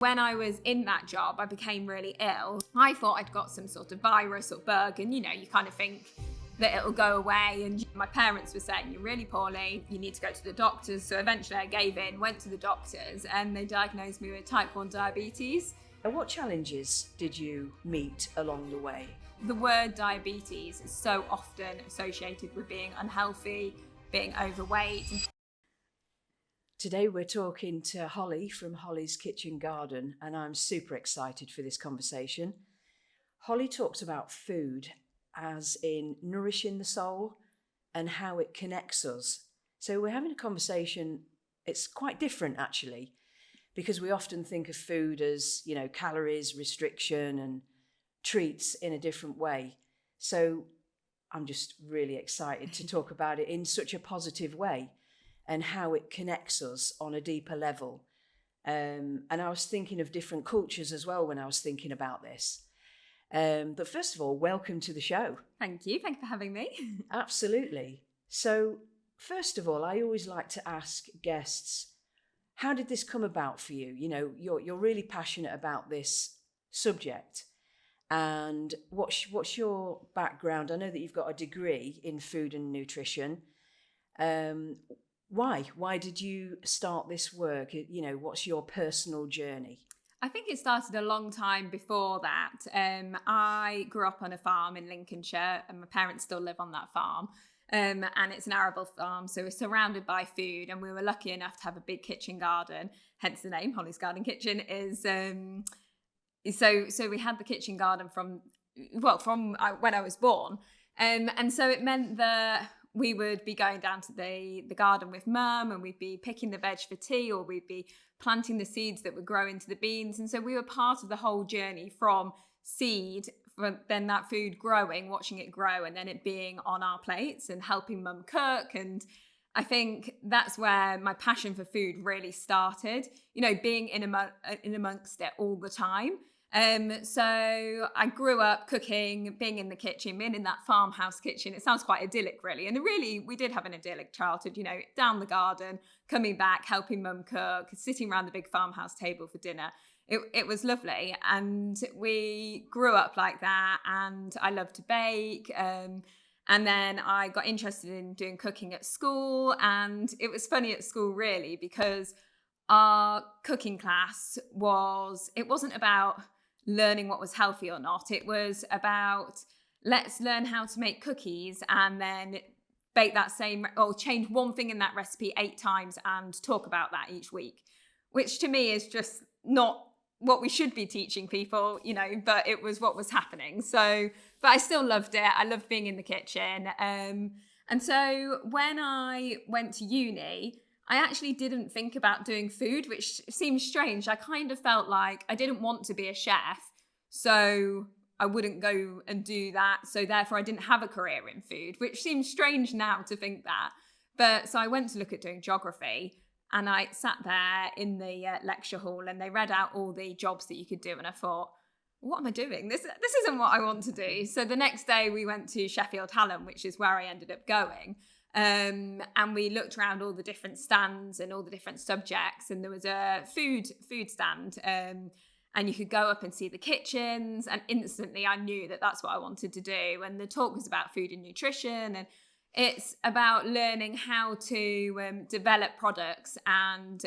When I was in that job, I became really ill. I thought I'd got some sort of virus or bug, and you kind of think that it'll go away. And my parents were saying, you're really poorly, you need to go to the doctors. So eventually I gave in, went to the doctors, and they diagnosed me with type 1 diabetes. And what challenges did you meet along the way? The word diabetes is so often associated with being unhealthy, being overweight. Today we're talking to Holly from Holly's Kitchen Garden, and I'm super excited for this conversation. Holly talks about food as in nourishing the soul and how it connects us. So we're having a conversation, it's quite different actually, because we often think of food as, calories, restriction and treats in a different way. So I'm just really excited to talk about it in such a positive way and how it connects us on a deeper level. And I was thinking of different cultures as well when I was thinking about this. But first of all, welcome to the show. Thank you for having me. Absolutely. So first of all, I always like to ask guests, how did this come about for you? You're really passionate about this subject. And what's your background? I know that you've got a degree in food and nutrition. Why did you start this work? What's your personal journey? I think it started a long time before that. I grew up on a farm in Lincolnshire, and my parents still live on that farm. And it's an arable farm, so we're surrounded by food, and we were lucky enough to have a big kitchen garden, hence the name, Holly's Garden Kitchen. So we had the kitchen garden from when I was born. And so it meant that we would be going down to the garden with mum, and we'd be picking the veg for tea, or we'd be planting the seeds that would grow into the beans. And so we were part of the whole journey from seed, then that food growing, watching it grow, and then it being on our plates and helping mum cook. And I think that's where my passion for food really started, being in amongst it all the time. So I grew up cooking, being in the kitchen, being in that farmhouse kitchen. It sounds quite idyllic, really. And really, we did have an idyllic childhood, down the garden, coming back, helping mum cook, sitting around the big farmhouse table for dinner. It was lovely. And we grew up like that. And I loved to bake. And then I got interested in doing cooking at school. And it was funny at school, really, because our cooking class wasn't about learning what was healthy or not. It was about, let's learn how to make cookies and then bake that same, or change one thing in that recipe 8 times and talk about that each week, which to me is just not what we should be teaching people, but it was what was happening. So, but I still loved it. I loved being in the kitchen. And so when I went to uni, I actually didn't think about doing food, which seems strange. I kind of felt like I didn't want to be a chef, so I wouldn't go and do that. So therefore I didn't have a career in food, which seems strange now to think that. But so I went to look at doing geography, and I sat there in the lecture hall, and they read out all the jobs that you could do. And I thought, what am I doing? This isn't what I want to do. So the next day we went to Sheffield Hallam, which is where I ended up going. And we looked around all the different stands and all the different subjects, and there was a food stand, and you could go up and see the kitchens, and instantly I knew that that's what I wanted to do. And the talk was about food and nutrition, and it's about learning how to develop products and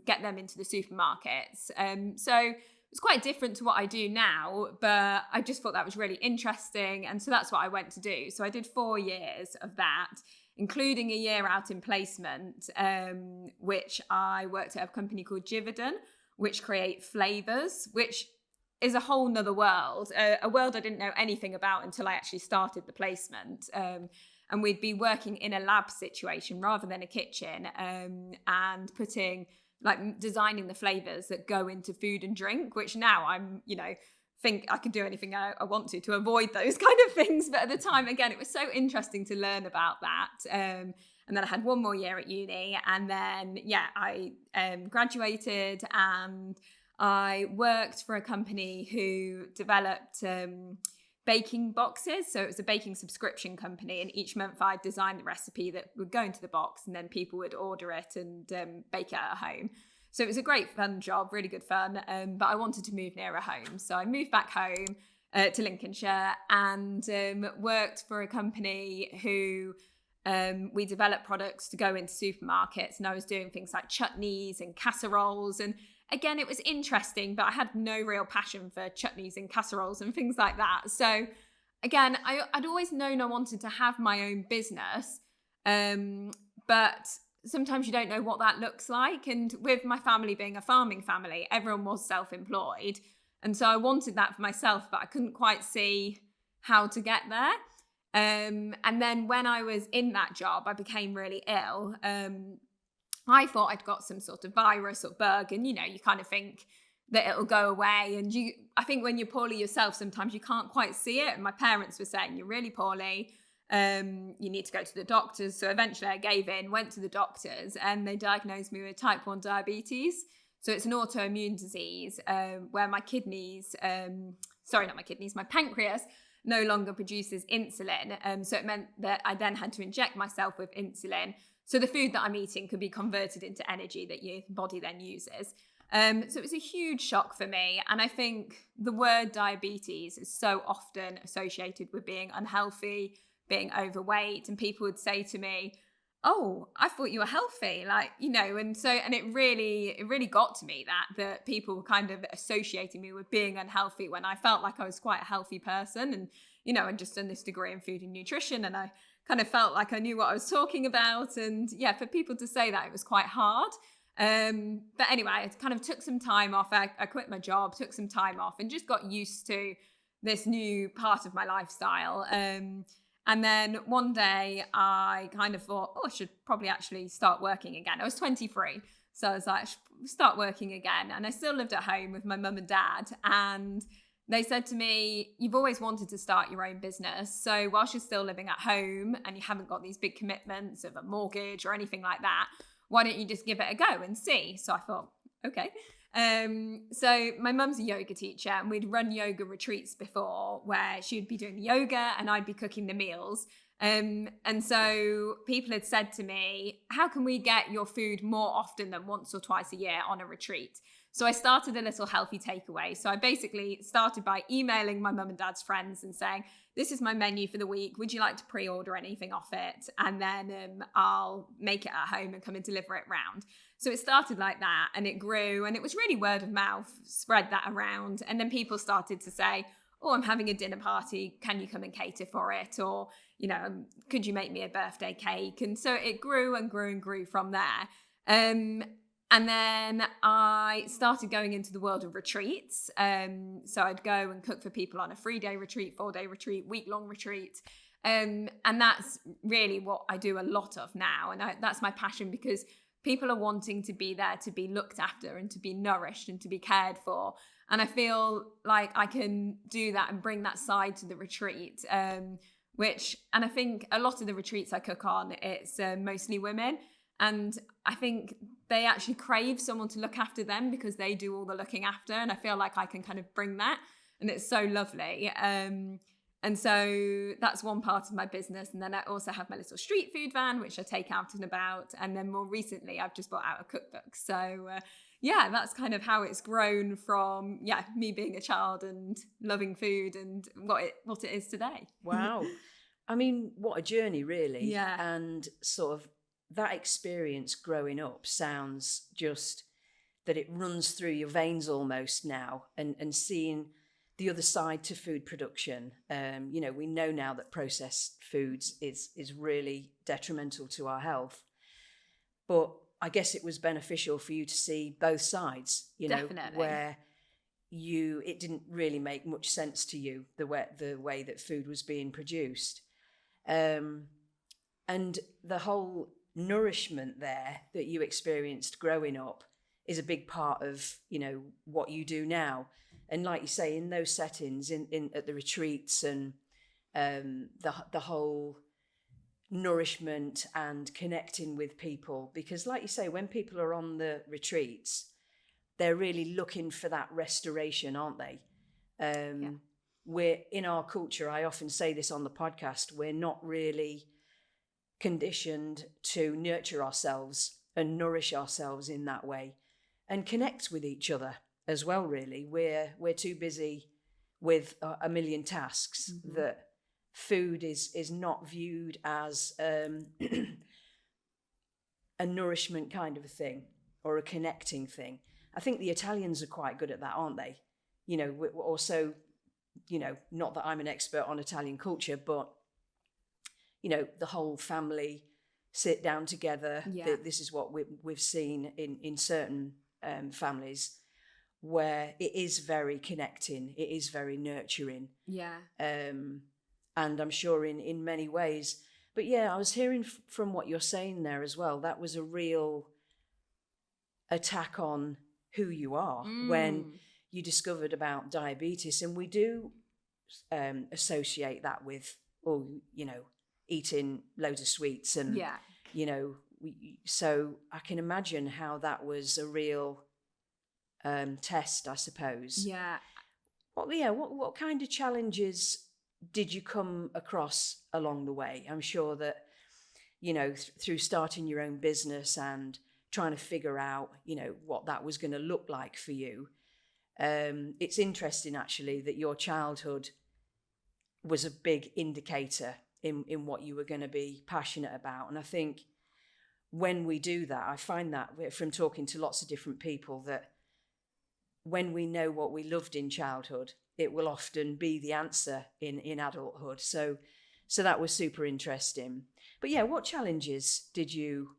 get them into the supermarkets. So it's quite different to what I do now, but I just thought that was really interesting, and so that's what I went to do. So I did 4 years of that, including a year out in placement, which I worked at a company called Givaudan, which create flavours, which is a whole nother world, a world I didn't know anything about until I actually started the placement. And we'd be working in a lab situation rather than a kitchen, and designing the flavours that go into food and drink, which now I'm, think I could do anything I want to avoid those kind of things. But at the time, again, it was so interesting to learn about that. And then I had 1 more year at uni, and then, I graduated, and I worked for a company who developed baking boxes. So it was a baking subscription company, and each month I'd design the recipe that would go into the box, and then people would order it and bake it at home. So it was a great fun job, really good fun. But I wanted to move nearer home. So I moved back home to Lincolnshire and worked for a company who we developed products to go into supermarkets. And I was doing things like chutneys and casseroles. And again, it was interesting, but I had no real passion for chutneys and casseroles and things like that. So again, I'd always known I wanted to have my own business. But sometimes you don't know what that looks like. And with my family being a farming family, everyone was self-employed. And so I wanted that for myself, but I couldn't quite see how to get there. And then when I was in that job, I became really ill. I thought I'd got some sort of virus or bug, and you kind of think that it'll go away. And I think when you're poorly yourself, sometimes you can't quite see it. And my parents were saying, you're really poorly. You need to go to the doctors. So eventually I gave in, went to the doctors, and they diagnosed me with type 1 diabetes. So it's an autoimmune disease where my pancreas no longer produces insulin. So it meant that I then had to inject myself with insulin. So the food that I'm eating could be converted into energy that your body then uses. So it was a huge shock for me. And I think the word diabetes is so often associated with being unhealthy, being overweight, and people would say to me, oh, I thought you were healthy, and it really got to me that people were kind of associating me with being unhealthy when I felt like I was quite a healthy person. And I'd just done this degree in food and nutrition, and I kind of felt like I knew what I was talking about. And yeah, for people to say that, it was quite hard. But anyway, I kind of took some time off. I quit my job, took some time off, and just got used to this new part of my lifestyle. And then one day I kind of thought, I should probably actually start working again. I was 23. So I was like, I should start working again. And I still lived at home with my mum and dad. And they said to me, you've always wanted to start your own business. So whilst you're still living at home and you haven't got these big commitments of a mortgage or anything like that, why don't you just give it a go and see? So I thought, okay. So my mum's a yoga teacher, and we'd run yoga retreats before where she'd be doing the yoga and I'd be cooking the meals. And so people had said to me, how can we get your food more often than once or twice a year on a retreat? So I started a little healthy takeaway. So I basically started by emailing my mum and dad's friends and saying, this is my menu for the week. Would you like to pre-order anything off it? And then I'll make it at home and come and deliver it round. So it started like that, and it grew, and it was really word of mouth, spread that around. And then people started to say, oh, I'm having a dinner party. Can you come and cater for it? Or, could you make me a birthday cake? And so it grew and grew and grew from there. And then I started going into the world of retreats. So I'd go and cook for people on a 3-day retreat, 4-day retreat, week-long retreat. And that's really what I do a lot of now. And that's my passion, because people are wanting to be there to be looked after and to be nourished and to be cared for. And I feel like I can do that and bring that side to the retreat, and I think a lot of the retreats I cook on, it's mostly women. And I think they actually crave someone to look after them because they do all the looking after. And I feel like I can kind of bring that, and it's so lovely. And so that's one part of my business. And then I also have my little street food van, which I take out and about. And then more recently, I've just brought out a cookbook. So that's kind of how it's grown from, me being a child and loving food and what it is today. Wow. I mean, what a journey, really. Yeah. And sort of that experience growing up sounds just that it runs through your veins almost now, and seeing the other side to food production. We know now that processed foods is really detrimental to our health. But I guess it was beneficial for you to see both sides, Definitely. where it didn't really make much sense to you, the way that food was being produced. And the whole nourishment there that you experienced growing up is a big part of, what you do now. And like you say, in those settings, in at the retreats and the whole nourishment and connecting with people, because like you say, when people are on the retreats, they're really looking for that restoration, aren't they? We're in our culture, I often say this on the podcast, we're not really conditioned to nurture ourselves and nourish ourselves in that way. and connect with each other as well. Really, we're too busy with a million tasks that food is not viewed as a nourishment kind of a thing or a connecting thing. I think the Italians are quite good at that, aren't they? You know, we're also, you know, not that I'm an expert on Italian culture, but, you know, the whole family sit down together. Yeah. This is what we've seen in certain families, where it is very connecting, it is very nurturing. Yeah. And I'm sure in many ways. But yeah, I was hearing from what you're saying there as well. That was a real attack on who you are when you discovered about diabetes. And we do associate that with, you know, eating loads of sweets and, you know, so I can imagine how that was a real test, I suppose. Yeah. What kind of challenges did you come across along the way? I'm sure that, you know, through starting your own business and trying to figure out, you know, what that was going to look like for you. It's interesting, actually, that your childhood was a big indicator in what you were going to be passionate about. And I think when we do that, I find that from talking to lots of different people, that when we know what we loved in childhood, it will often be the answer in adulthood. So that was super interesting. But yeah, what challenges did you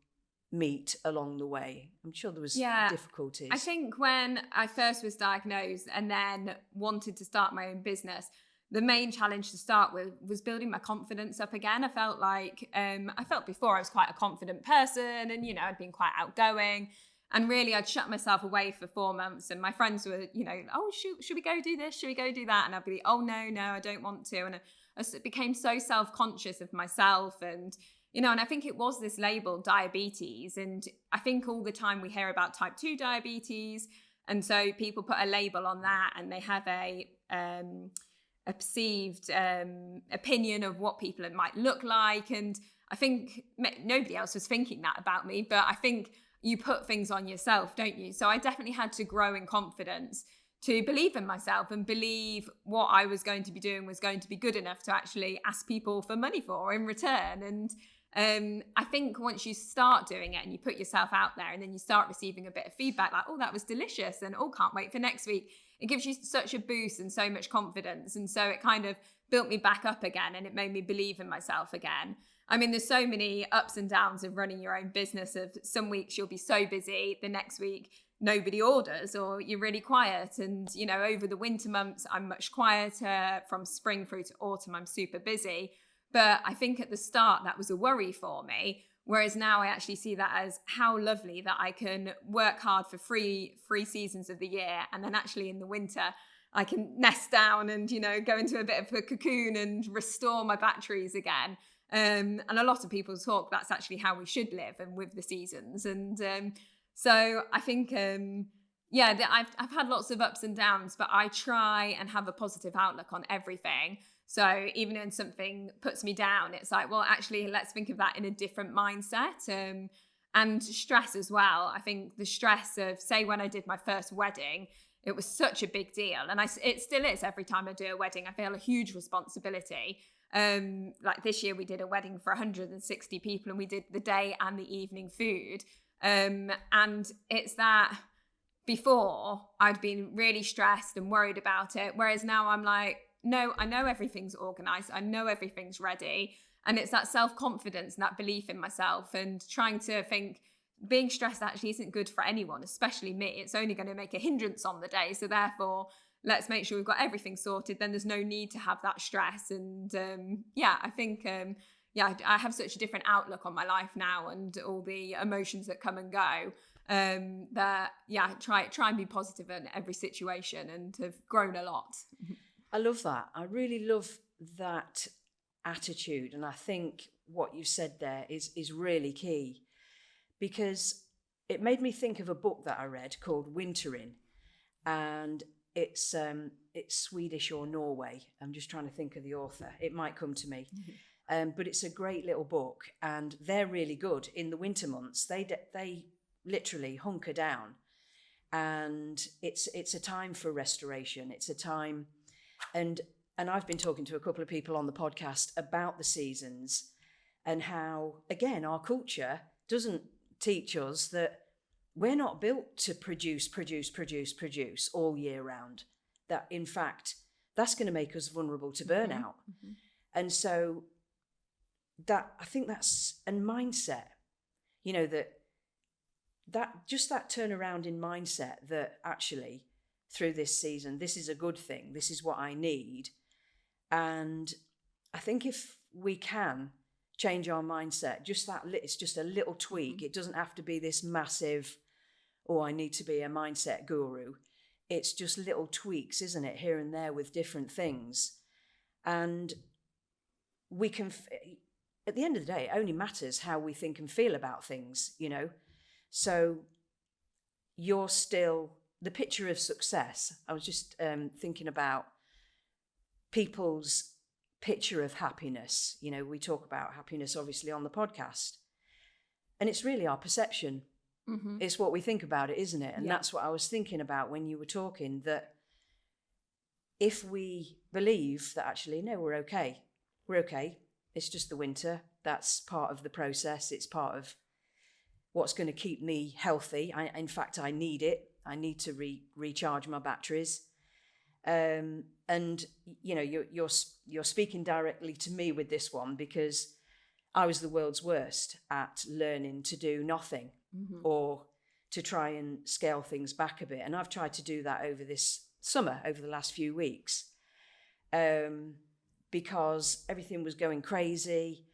meet along the way? I'm sure there was difficulties. I think when I first was diagnosed and then wanted to start my own business, the main challenge to start with was building my confidence up again. I felt like, I felt before I was quite a confident person and, you know, I'd been quite outgoing. And really, I'd shut myself away for 4 months. And my friends were, you know, oh, should we go do this? Should we go do that? And I'd be like, oh, no, I don't want to. And I became so self-conscious of myself. And, you know, and I think it was this label, diabetes. And I think all the time we hear about type 2 diabetes. And so people put a label on that and they have a perceived opinion of what people might look like. And I think nobody else was thinking that about me. But I think you put things on yourself, don't you? So I definitely had to grow in confidence to believe in myself and believe what I was going to be doing was going to be good enough to actually ask people for money for in return. And I think once you start doing it and you put yourself out there and then you start receiving a bit of feedback like, oh, that was delicious and oh, can't wait for next week. It gives you such a boost and so much confidence. And so it kind of built me back up again and it made me believe in myself again. I mean, there's so many ups and downs of running your own business. Of some weeks you'll be so busy, the next week nobody orders or you're really quiet. And, you know, over the winter months, I'm much quieter. From spring through to autumn, I'm super busy. But I think at the start that was a worry for me. Whereas now I actually see that as how lovely that I can work hard for three seasons of the year. And then actually in the winter, I can nest down and, you know, go into a bit of a cocoon and restore my batteries again. And a lot of people talk that's actually how we should live and with the seasons. And so I think, I've had lots of ups and downs, but I try and have a positive outlook on everything. So even when something puts me down, it's like, well, actually, let's think of that in a different mindset. And stress as well. I think the stress of, say, when I did my first wedding, it was such a big deal. And it still is every time I do a wedding. I feel a huge responsibility. Like this year we did a wedding for 160 people and we did the day and the evening food. And it's that before I'd been really stressed and worried about it. Whereas now I'm like, no, I know everything's organized. I know everything's ready. And it's that self-confidence and that belief in myself and trying to think being stressed actually isn't good for anyone, especially me. It's only going to make a hindrance on the day. So therefore, let's make sure we've got everything sorted. Then there's no need to have that stress. And I think, I have such a different outlook on my life now and all the emotions that come and go. Try and be positive in every situation and have grown a lot. I love that. I really love that attitude. And I think what you said there is really key, because it made me think of a book that I read called Wintering. And it's Swedish or Norway. I'm just trying to think of the author. It might come to me. But it's a great little book and they're really good in the winter months. They literally hunker down and it's a time for restoration. It's a time, and I've been talking to a couple of people on the podcast about the seasons and how, again, our culture doesn't teach us that we're not built to produce all year round. That, in fact, that's going to make us vulnerable to burnout. Mm-hmm. And so that, I think that's a mindset, you know, that just that turnaround in mindset that actually through this season, this is a good thing. This is what I need. And I think if we can change our mindset, it's just a little tweak. It doesn't have to be this massive, oh, I need to be a mindset guru. It's just little tweaks, isn't it, here and there with different things. And we can, at the end of the day, it only matters how we think and feel about things, you know. So you're still, the picture of success, I was just thinking about people's picture of happiness. You know, we talk about happiness obviously on the podcast, and it's really our perception. Mm-hmm. It's what we think about it, isn't it? And that's what I was thinking about when you were talking, that if we believe that actually, no, we're okay. It's just the winter. That's part of the process. It's part of what's going to keep me healthy. In fact, I need it. I need to recharge my batteries. And you know, you're speaking directly to me with this one, because I was the world's worst at learning to do nothing, mm-hmm. or to try and scale things back a bit. And I've tried to do that over this summer, over the last few weeks, because everything was going crazy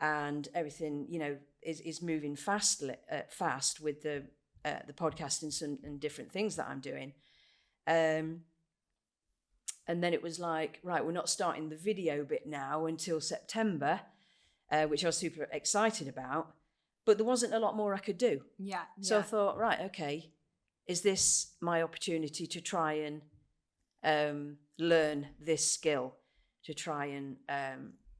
and everything, you know, is moving fast with the podcast and different things that I'm doing. And then it was like, right, we're not starting the video bit now until September, which I was super excited about, but there wasn't a lot more I could do. Yeah. So I thought, right, okay, is this my opportunity to try and learn this skill, to try and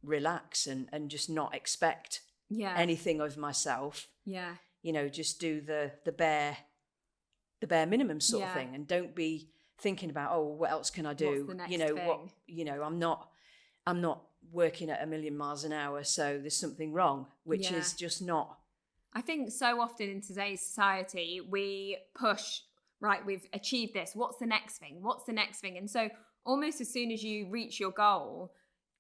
relax and just not expect anything of myself. Yeah. You know, just do the bare minimum sort of thing, and don't be thinking about, oh, what else can I do? What's the next thing? What, you know, I'm not working at 1,000,000 miles an hour, so there's something wrong, which is just not. I think so often in today's society, we push, right, we've achieved this. What's the next thing? What's the next thing? And so almost as soon as you reach your goal,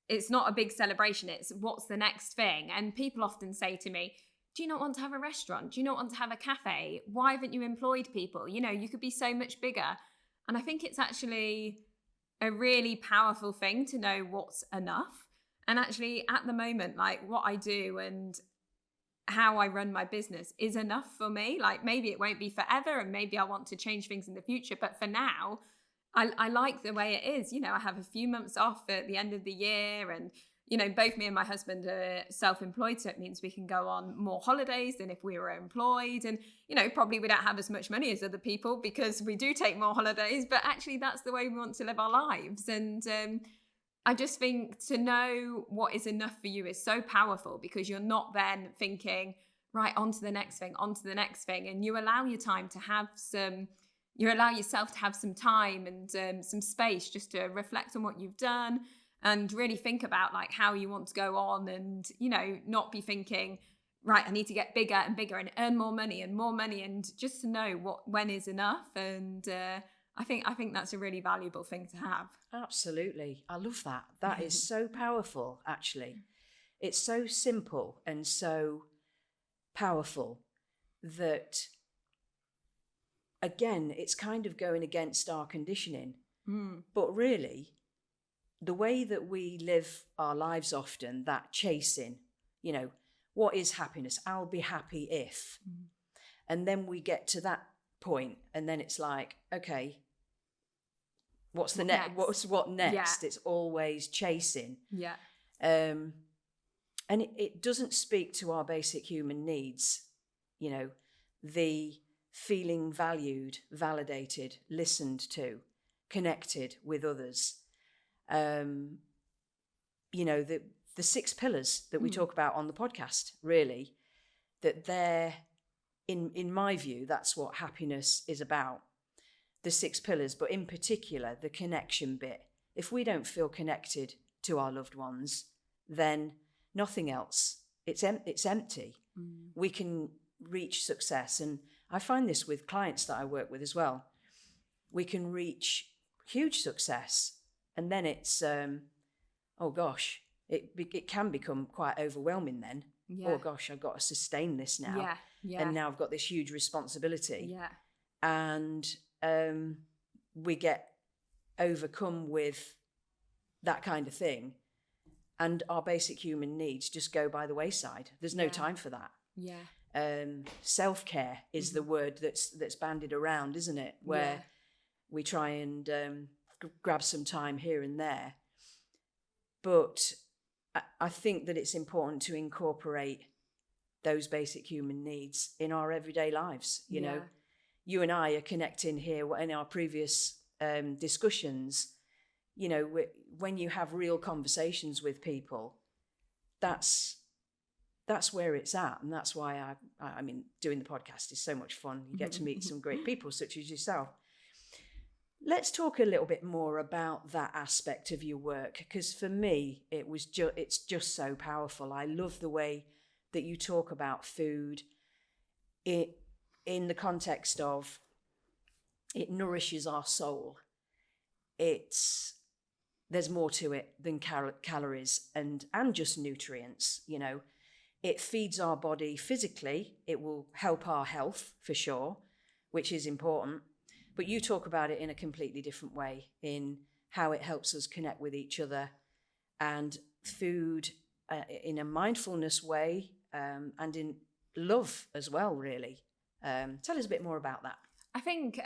it's not a big celebration. It's what's the next thing? And people often say to me, do you not want to have a restaurant? Do you not want to have a cafe? Why haven't you employed people? You know, you could be so much bigger. And I think it's actually a really powerful thing to know what's enough. And actually at the moment, like what I do and how I run my business is enough for me. Like maybe it won't be forever, and maybe I want to change things in the future. But for now, I like the way it is. You know, I have a few months off at the end of the year, and, you know, both me and my husband are self-employed. So it means we can go on more holidays than if we were employed. And, you know, probably we don't have as much money as other people because we do take more holidays, but actually that's the way we want to live our lives. And I just think to know what is enough for you is so powerful, because you're not then thinking, right, on to the next thing. And you allow your time to have you allow yourself to have some time and some space just to reflect on what you've done and really think about like how you want to go on, and, you know, not be thinking, right, I need to get bigger and bigger and earn more money, and just to know when is enough. And I think that's a really valuable thing to have. Absolutely. I love that. That is so powerful, actually. It's so simple and so powerful that, again, it's kind of going against our conditioning. But really, the way that we live our lives often, that chasing, you know, what is happiness? I'll be happy if. And then we get to that point, and then it's like, okay, what's the next? What next? It's always chasing. Yeah. And it doesn't speak to our basic human needs, you know, the feeling valued, validated, listened to, connected with others. You know, the 6 pillars that we talk about on the podcast, really, that they're, in my view, that's what happiness is about. the 6 pillars, but in particular, the connection bit. If we don't feel connected to our loved ones, then nothing else. It's empty. We can reach success. And I find this with clients that I work with as well. We can reach huge success, and then it's, oh gosh, it can become quite overwhelming then. Yeah. Oh gosh, I've got to sustain this now. Yeah. Yeah. And now I've got this huge responsibility. Yeah. And we get overcome with that kind of thing. And our basic human needs just go by the wayside. There's no time for that. Yeah. Self-care is the word that's bandied around, isn't it? Where we try and grab some time here and there. But I think that it's important to incorporate those basic human needs in our everyday lives. You know, you and I are connecting here in our previous discussions. You know, when you have real conversations with people, that's where it's at. And that's why I mean, doing the podcast is so much fun. You get to meet some great people such as yourself. Let's talk a little bit more about that aspect of your work, because for me, it's just so powerful. I love the way that you talk about food in the context of it nourishes our soul. There's more to it than calories and just nutrients, you know. It feeds our body physically. It will help our health for sure, which is important. But you talk about it in a completely different way, in how it helps us connect with each other, and food in a mindfulness way, and in love as well, really. Tell us a bit more about that. I think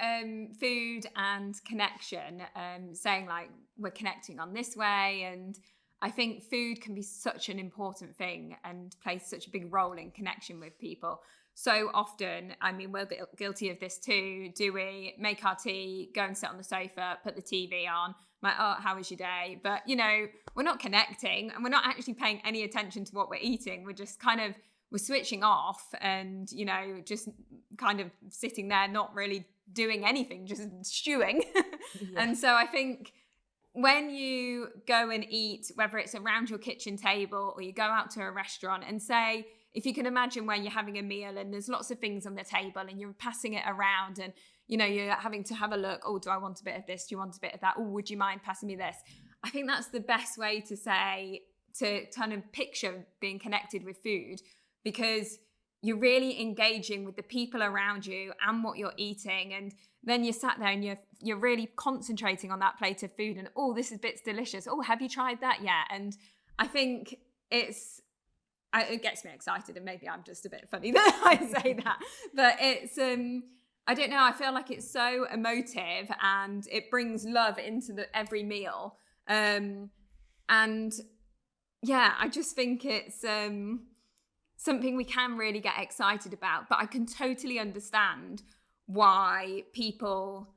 food and connection, saying like we're connecting on this way, and I think food can be such an important thing and plays such a big role in connection with people. So often, I mean, we're guilty of this too. Do we make our tea, go and sit on the sofa, put the TV on, like, oh, how was your day? But, you know, we're not connecting and we're not actually paying any attention to what we're eating. We're just we're switching off and, you know, just kind of sitting there, not really doing anything, just stewing. And so I think when you go and eat, whether it's around your kitchen table or you go out to a restaurant, and say, if you can imagine when you're having a meal and there's lots of things on the table and you're passing it around and, you know, you're having to have a look, oh, do I want a bit of this? Do you want a bit of that? Oh, would you mind passing me this? I think that's the best way to kind of picture being connected with food, because you're really engaging with the people around you and what you're eating. And then you're sat there and you're really concentrating on that plate of food and, oh, this bit's delicious. Oh, have you tried that yet? And I think it gets me excited, and maybe I'm just a bit funny that I say that, but it's, I don't know, I feel like it's so emotive and it brings love into every meal. And yeah, I just think it's something we can really get excited about, but I can totally understand why people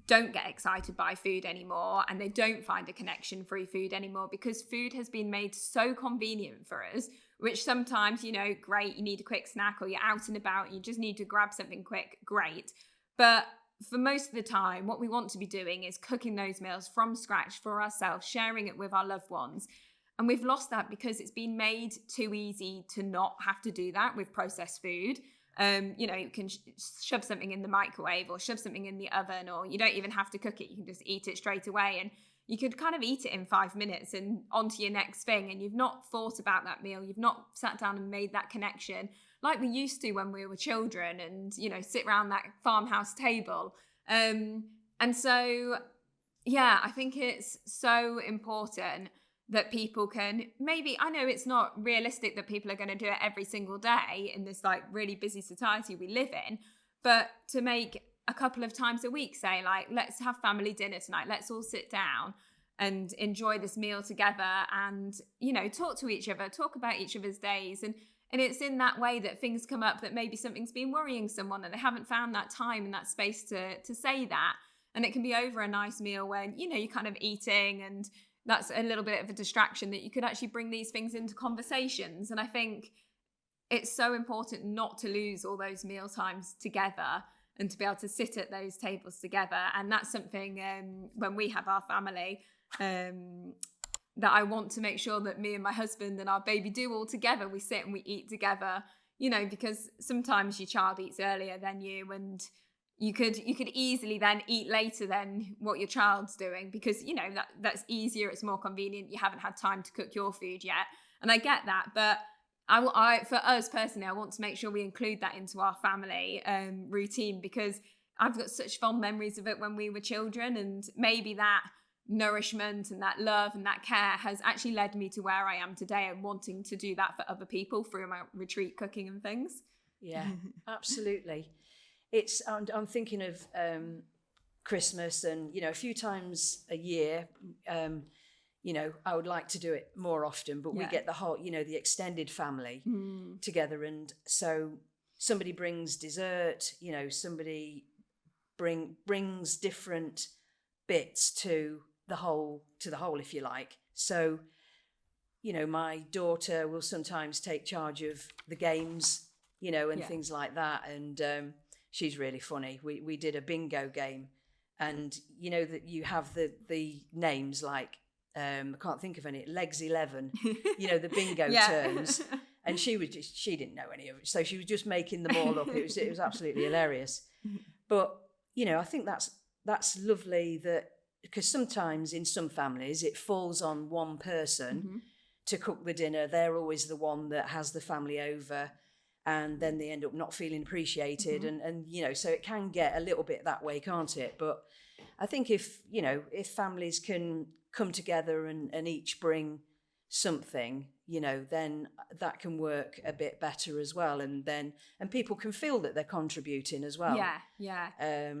don't get excited by food anymore and they don't find a connection through food anymore, because food has been made so convenient for us, which sometimes, you know, great, you need a quick snack or you're out and about, you just need to grab something quick, great. But for most of the time, what we want to be doing is cooking those meals from scratch for ourselves, sharing it with our loved ones. And we've lost that because it's been made too easy to not have to do that with processed food. You know, you can shove something in the microwave or shove something in the oven, or you don't even have to cook it. You can just eat it straight away. And you could kind of eat it in 5 minutes and onto your next thing. And you've not thought about that meal. You've not sat down and made that connection like we used to when we were children and, you know, sit around that farmhouse table. And so, yeah, I think it's so important that people can, maybe, I know it's not realistic that people are going to do it every single day in this like really busy society we live in, but to make a couple of times a week, say like, let's have family dinner tonight, let's all sit down and enjoy this meal together and, you know, talk to each other, talk about each other's days. And it's in that way that things come up, that maybe something's been worrying someone and they haven't found that time and that space to say that. And it can be over a nice meal when, you know, you're kind of eating, and that's a little bit of a distraction, that you could actually bring these things into conversations. And I think it's so important not to lose all those meal times together. and to be able to sit at those tables together. And that's something when we have our family that I want to make sure that me and my husband and our baby do all together. We sit and we eat together, you know, because sometimes your child eats earlier than you, and you could easily then eat later than what your child's doing, because, you know, that's easier, it's more convenient, you haven't had time to cook your food yet. And I get that, but I for us personally, I want to make sure we include that into our family routine, because I've got such fond memories of it when we were children, and maybe that nourishment and that love and that care has actually led me to where I am today, and wanting to do that for other people through my retreat cooking and things. Yeah, absolutely. I'm thinking of Christmas, and, you know, a few times a year, you know, I would like to do it more often, but we get the whole, you know, the extended family together. And so somebody brings dessert, you know, somebody brings different bits to the whole, if you like. So, you know, my daughter will sometimes take charge of the games, you know, and things like that. And she's really funny. We did a bingo game, and, you know, that you have the names like, I can't think of any, Legs 11, you know, the bingo terms. And she didn't know any of it. So she was just making them all up. It was absolutely hilarious. But, you know, I think that's lovely, that, because sometimes in some families it falls on one person to cook the dinner. They're always the one that has the family over, and then they end up not feeling appreciated. And you know, so it can get a little bit that way, can't it? But I think if families can come together and each bring something, you know, then that can work a bit better as well, and people can feel that they're contributing as well.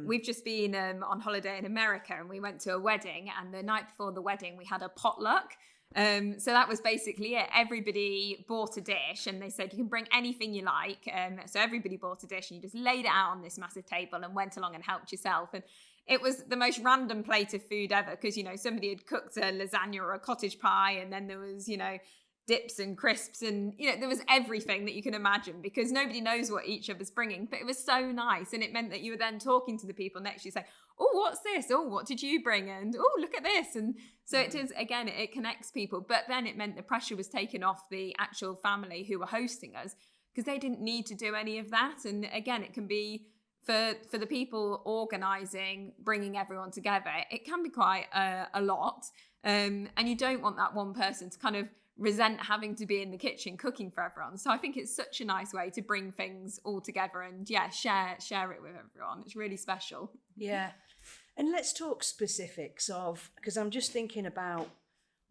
We've just been on holiday in America, and we went to a wedding, and the night before the wedding we had a potluck. So that was basically it. Everybody bought a dish, and they said you can bring anything you like. So everybody bought a dish, and you just laid it out on this massive table and went along and helped yourself. And it was the most random plate of food ever, because, you know, somebody had cooked a lasagna or a cottage pie, and then there was, you know, dips and crisps, and, you know, there was everything that you can imagine, because nobody knows what each other's bringing. But it was so nice, and it meant that you were then talking to the people next to you, saying, oh, what's this? Oh, what did you bring? And oh, look at this. And so it is, again, it connects people. But then it meant the pressure was taken off the actual family who were hosting us, because they didn't need to do any of that. And again, it can be for the people organising, bringing everyone together, it can be quite a lot. And you don't want that one person to kind of resent having to be in the kitchen cooking for everyone. So I think it's such a nice way to bring things all together and share it with everyone. It's really special. Yeah. And let's talk specifics of, because I'm just thinking about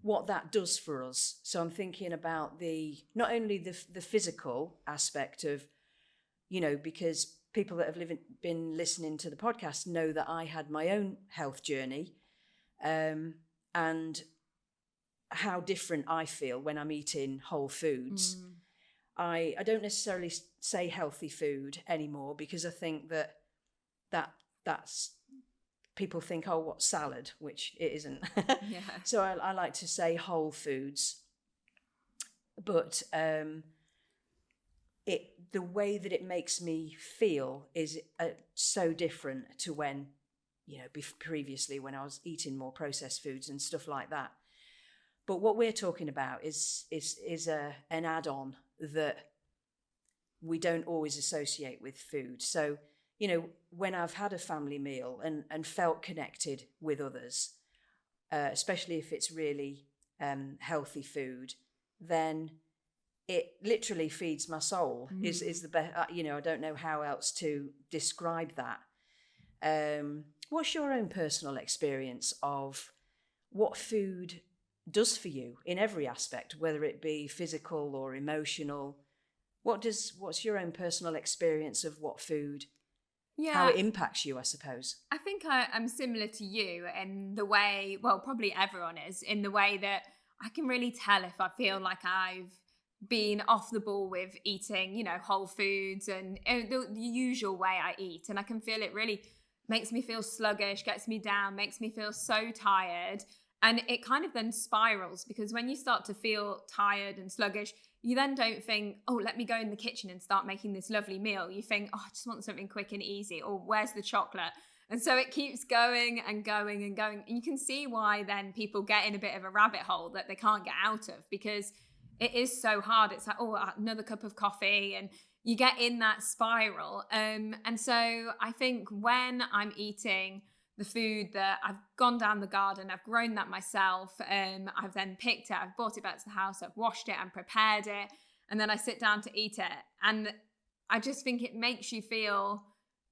what that does for us. So I'm thinking about not only the physical aspect of, you know, because people that have been listening to the podcast know that I had my own health journey, and how different I feel when I'm eating whole foods. I don't necessarily say healthy food anymore, because I think that's people think, oh, what, salad, which it isn't. So I like to say whole foods. But the way that it makes me feel is so different to when, you know, previously when I was eating more processed foods and stuff like that. But what we're talking about is an add-on that we don't always associate with food. So, you know, when I've had a family meal and felt connected with others, especially if it's really healthy food, then it literally feeds my soul. Is the best, you know, I don't know how else to describe that. What's your own personal experience of what food does for you in every aspect, whether it be physical or emotional? What's your own personal experience of what food, how it impacts you, I suppose? I think I'm similar to you in the way, well, probably everyone is, in the way that I can really tell if I feel like I've been off the ball with eating, you know, whole foods and the usual way I eat. And I can feel it really makes me feel sluggish, gets me down, makes me feel so tired. And it kind of then spirals, because when you start to feel tired and sluggish, you then don't think, oh, let me go in the kitchen and start making this lovely meal. You think, oh, I just want something quick and easy, or where's the chocolate? And so it keeps going and going and going. And you can see why then people get in a bit of a rabbit hole that they can't get out of, because it is so hard. It's like, oh, another cup of coffee, and you get in that spiral. And so I think when I'm eating the food that I've gone down the garden, I've grown that myself, I've then picked it, I've brought it back to the house, I've washed it and prepared it, and then I sit down to eat it. And I just think it makes you feel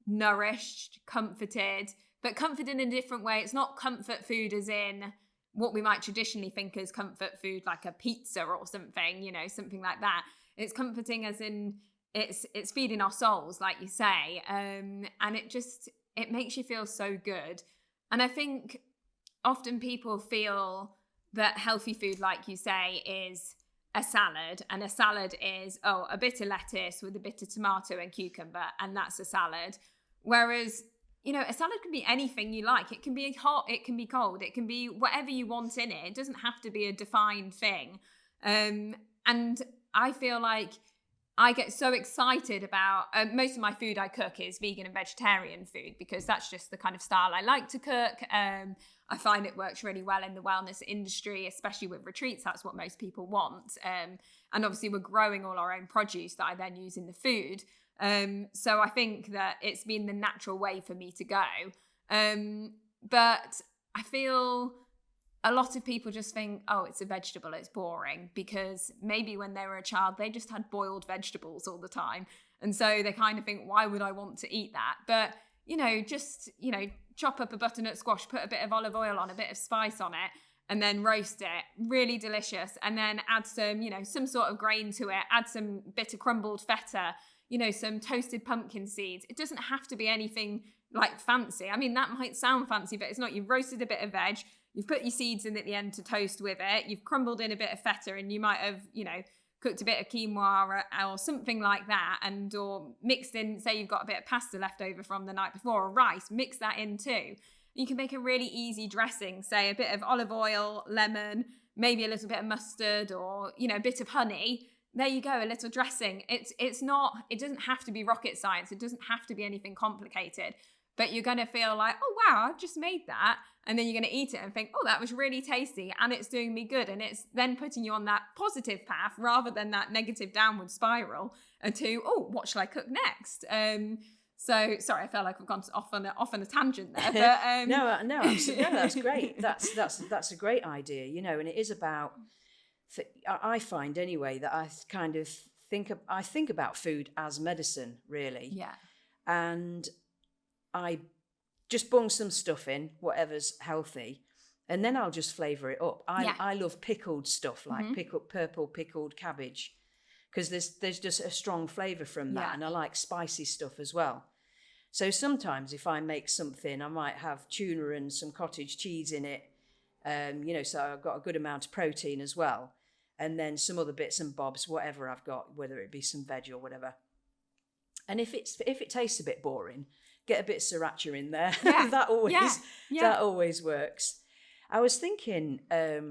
nourished, comforted, but comforted in a different way. It's not comfort food as in what we might traditionally think as comfort food, like a pizza or something, something like that. It's comforting as in it's feeding our souls, like you say, and it makes you feel so good. And I think often people feel that healthy food, like you say, is a salad, and a salad is, a bit of lettuce with a bit of tomato and cucumber, and that's a salad. Whereas, a salad can be anything you like. It can be hot, it can be cold, it can be whatever you want in it. It doesn't have to be a defined thing. And I feel like I get so excited about most of my food I cook is vegan and vegetarian food, because that's just the kind of style I like to cook. I find it works really well in the wellness industry, especially with retreats. That's what most people want. And obviously we're growing all our own produce that I then use in the food. So I think that it's been the natural way for me to go. But I feel a lot of people just think, oh, it's a vegetable, it's boring, because maybe when they were a child, they just had boiled vegetables all the time. And so they kind of think, why would I want to eat that? But, chop up a butternut squash, put a bit of olive oil on, a bit of spice on it, and then roast it. Really delicious. And then add some, some sort of grain to it, add some bit of crumbled feta, some toasted pumpkin seeds. It doesn't have to be anything like fancy. I mean, that might sound fancy, but it's not. You've roasted a bit of veg, you've put your seeds in at the end to toast with it, you've crumbled in a bit of feta, and you might have, cooked a bit of quinoa or something like that, or mixed in, say you've got a bit of pasta left over from the night before, or rice, mix that in too. You can make a really easy dressing, say a bit of olive oil, lemon, maybe a little bit of mustard, or, a bit of honey. There you go, a little dressing. It doesn't have to be rocket science. It doesn't have to be anything complicated, but you're going to feel like, oh, wow, I've just made that. And then you're going to eat it and think, oh, that was really tasty and it's doing me good. And it's then putting you on that positive path rather than that negative downward spiral to, oh, what shall I cook next? So sorry, I felt like I've gone off on a tangent there. But, No, absolutely. No, that's great. That's a great idea, and it is about, I find anyway, that I kind of think about food as medicine, really. Yeah. And I just bung some stuff in, whatever's healthy, and then I'll just flavour it up. I love pickled stuff, like purple pickled cabbage, because there's just a strong flavour from that, and I like spicy stuff as well. So sometimes if I make something, I might have tuna and some cottage cheese in it, so I've got a good amount of protein as well, and then some other bits and bobs, whatever I've got, whether it be some veg or whatever. And if it tastes a bit boring, get a bit of sriracha in there. Yeah. that always works. I was thinking there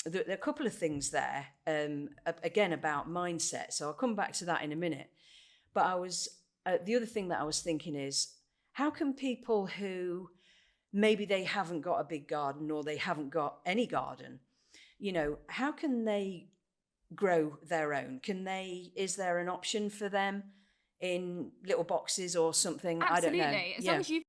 are a couple of things there, again about mindset. So I'll come back to that in a minute. But the other thing that I was thinking is, how can people who maybe they haven't got a big garden or they haven't got any garden, how can they grow their own? Is there an option for them in little boxes or something? Absolutely. I don't know. As long as you.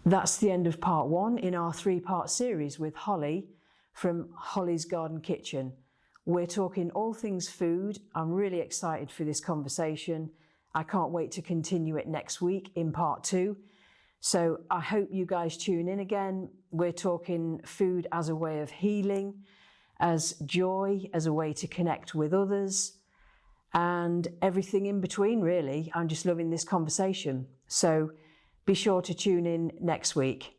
That's the end of part 1 in our 3-part series with Holly from Holly's Garden Kitchen. We're talking all things food. I'm really excited for this conversation. I can't wait to continue it next week in part 2. So I hope you guys tune in again. We're talking food as a way of healing, as joy, as a way to connect with others, and everything in between, really. I'm just loving this conversation. So be sure to tune in next week.